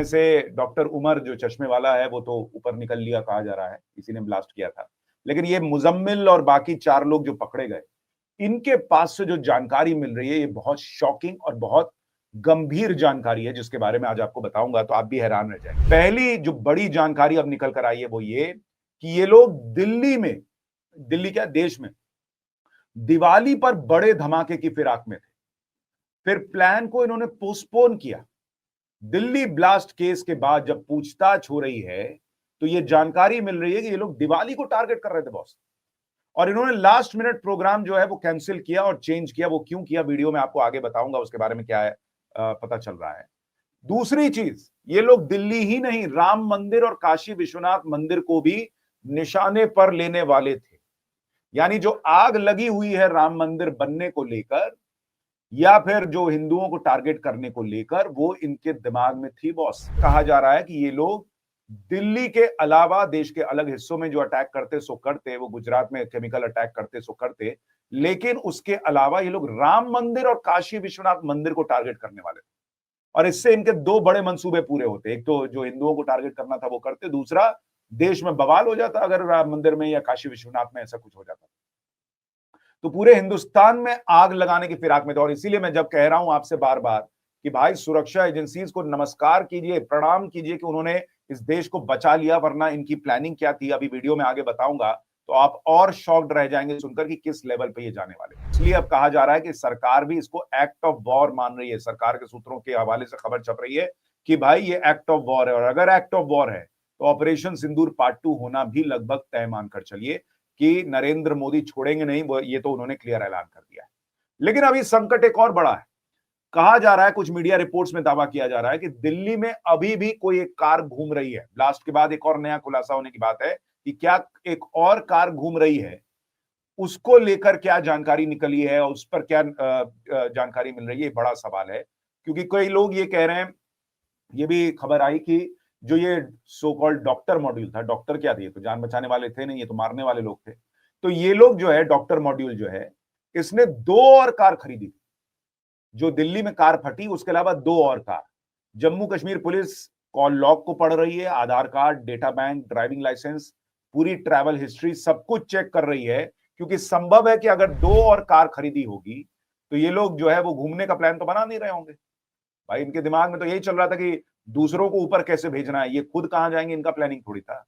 से डॉक्टर उमर जो चश्मे वाला है वो तो ऊपर निकल लिया कहा जा रहा है, इसी ने ब्लास्ट किया था। लेकिन ये मुजम्मिल और बाकी 4 लोग जो पकड़े गए, इनके पास से जो जानकारी मिल रही है ये बहुत शॉकिंग और बहुत गंभीर जानकारी है, जिसके बारे में आज आपको बताऊंगा तो आप भी हैरान रह जाएंगे। पहली जो बड़ी जानकारी अब निकल कर आई है वो ये कि ये लोग दिल्ली में, दिल्ली क्या देश में, दिवाली पर बड़े धमाके की फिराक में थे। फिर प्लान को इन्होंने पोस्टपोन किया। दिल्ली ब्लास्ट केस के बाद जब पूछताछ हो रही है तो ये जानकारी मिल रही है कि ये लोग दिवाली को टारगेट कर रहे थे बॉस, और इन्होंने लास्ट मिनट प्रोग्राम जो है वो कैंसिल किया और चेंज किया। वो क्यों किया वीडियो में आपको आगे बताऊंगा, उसके बारे में क्या है पता चल रहा है। दूसरी चीज, ये लोग दिल्ली ही नहीं, राम मंदिर और काशी विश्वनाथ मंदिर को भी निशाने पर लेने वाले थे। यानी जो आग लगी हुई है राम मंदिर बनने को लेकर या फिर जो हिंदुओं को टारगेट करने को लेकर, वो इनके दिमाग में थी बॉस। कहा जा रहा है कि ये लोग दिल्ली के अलावा देश के अलग हिस्सों में जो अटैक करते सो करते, वो गुजरात में केमिकल अटैक करते सो करते, लेकिन उसके अलावा ये लोग राम मंदिर और काशी विश्वनाथ मंदिर को टारगेट करने वाले थे। और इससे इनके 2 बड़े मंसूबे पूरे होते। एक तो जो हिंदुओं को टारगेट करना था वो करते, दूसरा देश में बवाल हो जाता अगर राम मंदिर में या काशी विश्वनाथ में ऐसा कुछ हो जाता। तो पूरे हिंदुस्तान में आग लगाने की फिराक में थे। और इसीलिए मैं जब कह रहा हूं आपसे बार बार कि भाई सुरक्षा एजेंसीज को नमस्कार कीजिए, प्रणाम कीजिए कि उन्होंने इस देश को बचा लिया, वरना इनकी प्लानिंग क्या थी अभी वीडियो में आगे बताऊंगा तो आप और शॉक्ड रह जाएंगे सुनकर कि किस लेवल पे ये जाने वाले। इसलिए अब कहा जा रहा है कि सरकार भी इसको एक्ट ऑफ वॉर मान रही है। सरकार के सूत्रों के हवाले से खबर छप रही है कि भाई ये एक्ट ऑफ वॉर है, और अगर एक्ट ऑफ वॉर है तो ऑपरेशन सिंदूर पार्ट 2 होना भी लगभग तय मानकर चलिए कि नरेंद्र मोदी छोड़ेंगे नहीं, वो ये तो उन्होंने क्लियर ऐलान कर दिया है। लेकिन अभी संकट एक और बड़ा है। कहा जा रहा है, कुछ मीडिया रिपोर्ट्स में दावा किया जा रहा है कि दिल्ली में अभी भी कोई एक कार घूम रही है। ब्लास्ट के बाद एक और नया खुलासा होने की बात है कि क्या एक और कार घूम रही है, उसको लेकर क्या जानकारी निकली है और उस पर क्या जानकारी मिल रही है, बड़ा सवाल है। क्योंकि कई लोग ये कह रहे हैं, ये भी खबर आई कि जो ये सो कॉल्ड डॉक्टर मॉड्यूल था, डॉक्टर क्या थे, तो जान बचाने वाले थे नहीं, ये तो मारने वाले लोग थे। तो ये लोग जो है डॉक्टर मॉड्यूल जो है, इसने 2 और कार खरीदी थी। जो दिल्ली में कार फटी उसके अलावा 2 और car. Jammu Kashmir police call log को पढ़ रही है, Aadhaar card, data bank, driving licence, पूरी ट्रैवल हिस्ट्री सब कुछ चेक कर रही है। क्योंकि संभव है कि अगर 2 और कार खरीदी होगी तो ये लोग जो है वो घूमने का प्लान तो बना नहीं रहे होंगे। भाई इनके दिमाग में तो यही चल रहा था कि दूसरों को ऊपर कैसे भेजना है, ये खुद कहां जाएंगे इनका प्लानिंग थोड़ी था।